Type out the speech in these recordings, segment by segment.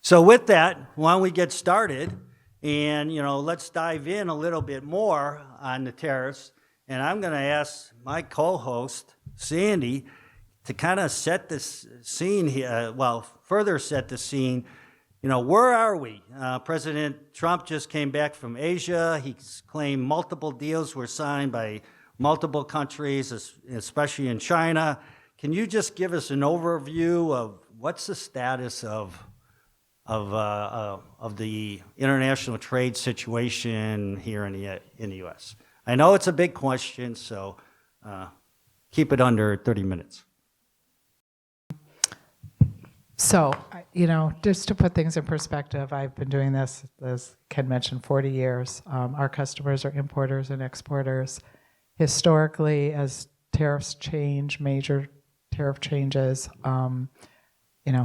So with that, why don't we get started? And, let's dive in a little bit more on the tariffs. And I'm going to ask my co-host, Sandi, to kind of set this scene here, further set the scene. Where are we? President Trump just came back from Asia. He's claimed multiple deals were signed by multiple countries, especially in China. Can you just give us an overview of what's the status of the international trade situation here in the U.S.? I know it's a big question, so keep it under 30 minutes. So, just to put things in perspective, I've been doing this, as Ken mentioned, 40 years. Our customers are importers and exporters. Historically, as tariffs change, major tariff changes,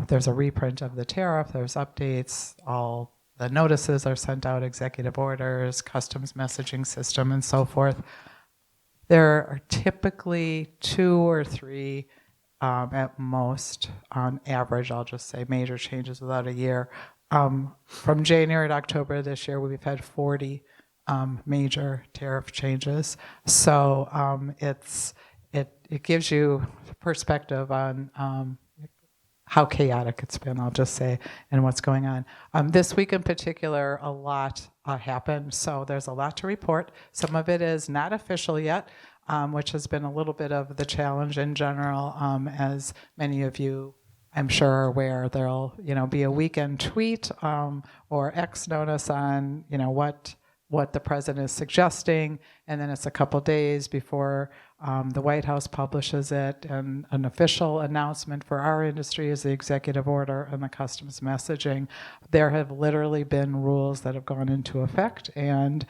there's a reprint of the tariff, there's updates, all the notices are sent out, executive orders, customs messaging system, and so forth. There are typically 2 or 3 at most, on average, I'll just say, major changes without a year. From January to October this year, we've had 40 major tariff changes. So it gives you perspective on how chaotic it's been, I'll just say, and what's going on. This week in particular, a lot happened, so there's a lot to report. Some of it is not official yet, which has been a little bit of the challenge in general. As many of you, I'm sure, are aware, there'll be a weekend tweet or X notice on what the president is suggesting, and then it's a couple days before the White House publishes it, and an official announcement for our industry is the executive order and the customs messaging. There have literally been rules that have gone into effect and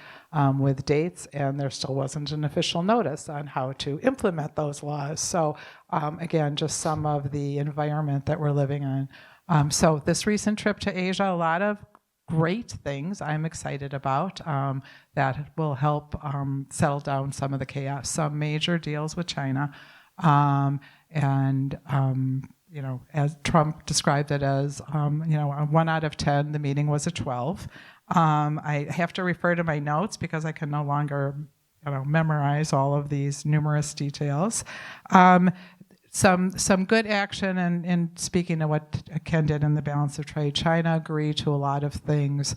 with dates, and there still wasn't an official notice on how to implement those laws. So again, just some of the environment that we're living on. So this recent trip to Asia, a lot of great things I'm excited about that will help settle down some of the chaos. Some major deals with China, as Trump described it as, 1 out of 10, the meeting was a 12. I have to refer to my notes because I can no longer memorize all of these numerous details. Some good action, and speaking of what Ken did in the balance of trade, China agreed to a lot of things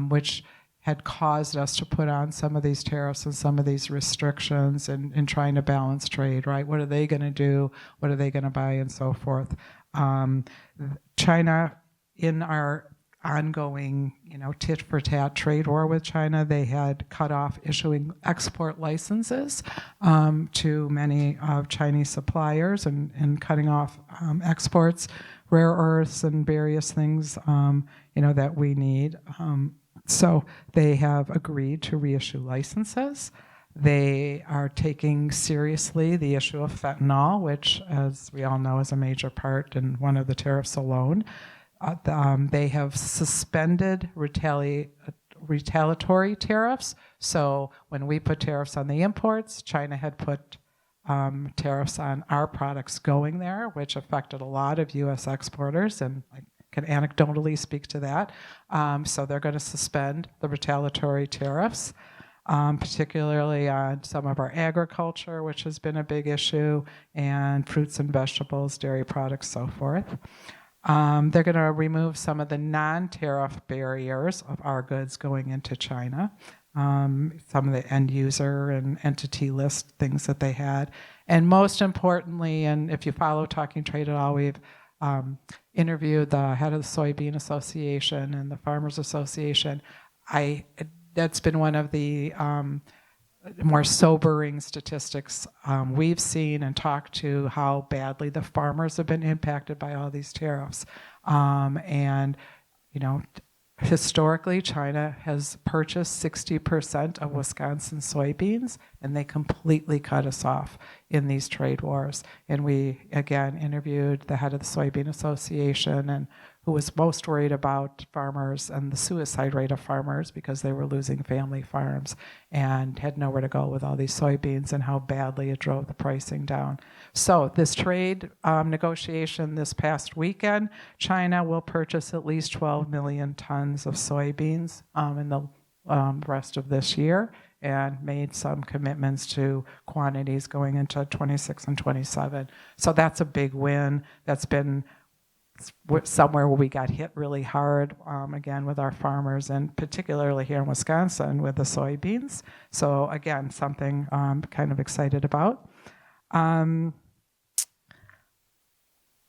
which had caused us to put on some of these tariffs and some of these restrictions in trying to balance trade, right? What are they going to do? What are they going to buy, and so forth? China, in our ongoing, tit-for-tat trade war with China, they had cut off issuing export licenses to many of Chinese suppliers and cutting off exports, rare earths and various things, that we need. So they have agreed to reissue licenses. They are taking seriously the issue of fentanyl, which, as we all know, is a major part in one of the tariffs alone. They have suspended retaliatory tariffs. So when we put tariffs on the imports, China had put tariffs on our products going there, which affected a lot of U.S. exporters, and I can anecdotally speak to that. So they're going to suspend the retaliatory tariffs, particularly on some of our agriculture, which has been a big issue, and fruits and vegetables, dairy products, so forth. They're going to remove some of the non-tariff barriers of our goods going into China, some of the end user and entity list things that they had. And most importantly, and if you follow Talking Trade at all, we've interviewed the head of the Soybean Association and the Farmers Association. That's been one of the more sobering statistics we've seen and talked to, how badly the farmers have been impacted by all these tariffs. Historically, China has purchased 60% of Wisconsin soybeans, and they completely cut us off in these trade wars. And we, again, interviewed the head of the Soybean Association, and who was most worried about farmers and the suicide rate of farmers because they were losing family farms and had nowhere to go with all these soybeans and how badly it drove the pricing down. So this trade negotiation this past weekend, China will purchase at least 12 million tons of soybeans in the rest of this year, and made some commitments to quantities going into 26 and 27. So that's a big win. That's been somewhere where we got hit really hard, again, with our farmers, and particularly here in Wisconsin with the soybeans. So again, something I'm kind of excited about. I'll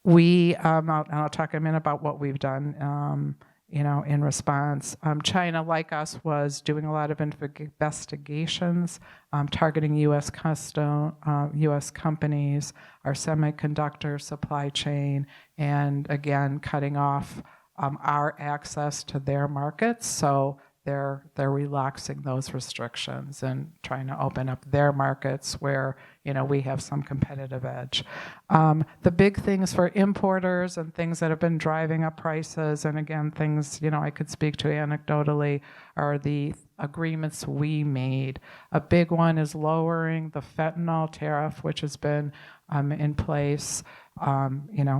talk a minute about what we've done, in response. China, like us, was doing a lot of investigations, targeting U.S. U.S. companies, our semiconductor supply chain, and again, cutting off our access to their markets. So they're relaxing those restrictions and trying to open up their markets where we have some competitive edge. The big things for importers and things that have been driving up prices, and again, things I could speak to anecdotally, are the agreements we made. A big one is lowering the fentanyl tariff, which has been in place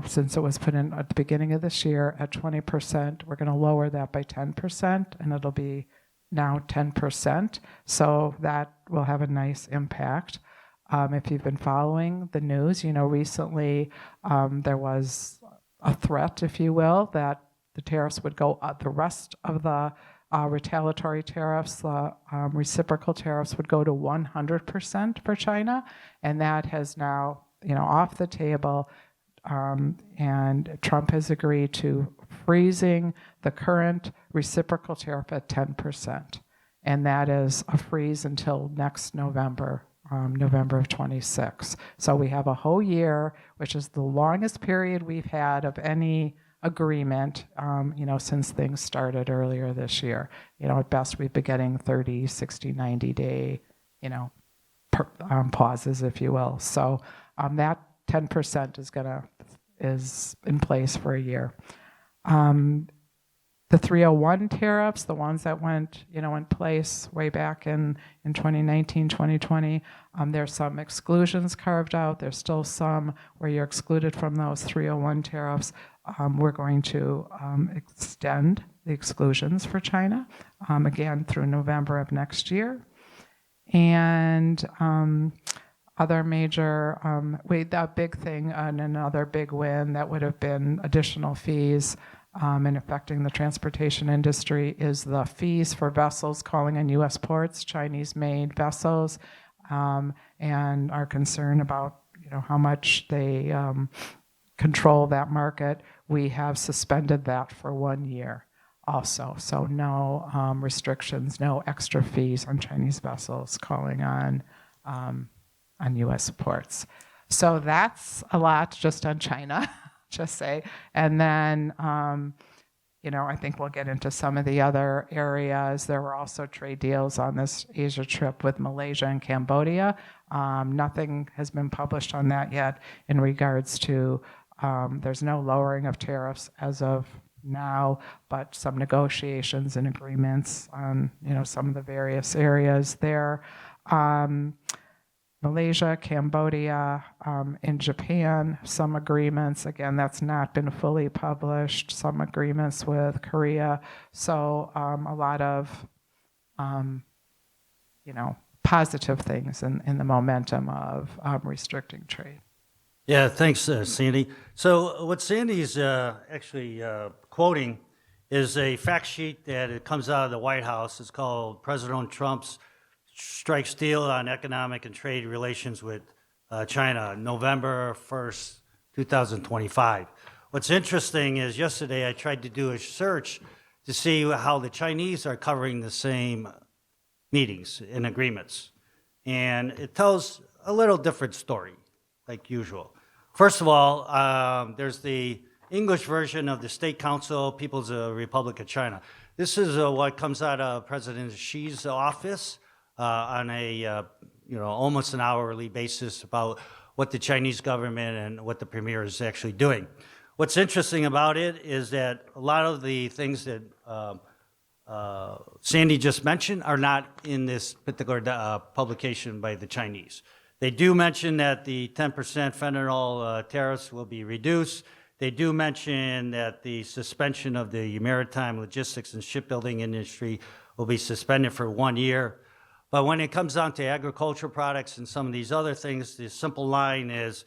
since it was put in at the beginning of this year at 20%. We're going to lower that by 10%, and it'll be now 10%. So that will have a nice impact. If you've been following the news, recently there was a threat, if you will, that the tariffs would go up. The rest of the retaliatory tariffs, the reciprocal tariffs, would go to 100% for China, and that has now off the table. And Trump has agreed to freezing the current reciprocal tariff at 10%, and that is a freeze until next November. November of 26. So we have a whole year, which is the longest period we've had of any agreement, since things started earlier this year. At best we've been getting 30, 60, 90 day, pauses, if you will. So that 10% is in place for a year. The 301 tariffs, the ones that went, in place way back in 2019, 2020, there's some exclusions carved out. There's still some where you're excluded from those 301 tariffs. We're going to extend the exclusions for China, again, through November of next year. And other major, that big thing, and another big win that would have been additional fees and affecting the transportation industry, is the fees for vessels calling in U.S. ports, Chinese-made vessels, and our concern about how much they control that market. We have suspended that for 1 year also. So no restrictions, no extra fees on Chinese vessels calling on U.S. ports. So that's a lot just on China. Just say, and then, I think we'll get into some of the other areas. There were also trade deals on this Asia trip with Malaysia and Cambodia. Nothing has been published on that yet in regards to, there's no lowering of tariffs as of now, but some negotiations and agreements on, some of the various areas there. Malaysia, Cambodia, in Japan, some agreements. Again, that's not been fully published. Some agreements with Korea. So a lot of, positive things in the momentum of restricting trade. Yeah, thanks, Sandy. So what Sandy's actually quoting is a fact sheet that it comes out of the White House. It's called President Trump's Strikes Deal on Economic and Trade Relations with China, November 1st, 2025. What's interesting is yesterday I tried to do a search to see how the Chinese are covering the same meetings and agreements. And it tells a little different story, like usual. First of all, there's the English version of the State Council, People's Republic of China. This is what comes out of President Xi's office on a almost an hourly basis about what the Chinese government and what the premier is actually doing. What's interesting about it is that a lot of the things that Sandi just mentioned are not in this particular publication by the Chinese. They do mention that the 10% fentanyl tariffs will be reduced. They do mention that the suspension of the maritime logistics and shipbuilding industry will be suspended for 1 year. But when it comes down to agricultural products and some of these other things, the simple line is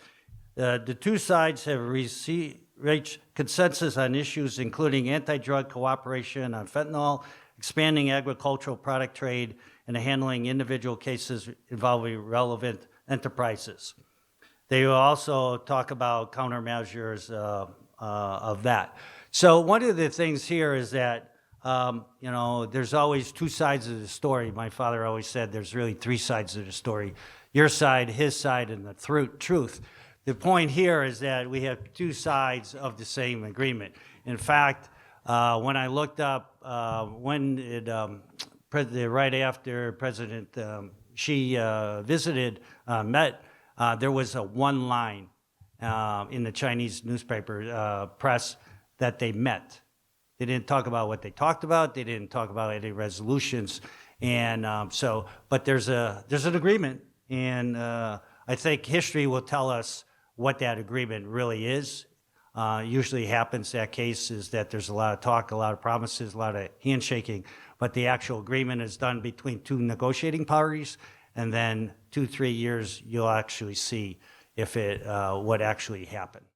the two sides have reached consensus on issues including anti-drug cooperation on fentanyl, expanding agricultural product trade, and handling individual cases involving relevant enterprises. They will also talk about countermeasures of that. So one of the things here is that, you know, there's always two sides of the story. My father always said there's really three sides of the story: your side, his side, and the truth. The point here is that we have two sides of the same agreement. In fact, when I looked up when it, right after President Xi visited, met, there was a one line in the Chinese newspaper press that they met. They didn't talk about what they talked about. They didn't talk about any resolutions. And but there's an agreement, and I think history will tell us what that agreement really is. Usually happens, that case, is that there's a lot of talk, a lot of promises, a lot of handshaking, but the actual agreement is done between two negotiating parties, and then 2-3 years you'll actually see if it what actually happened.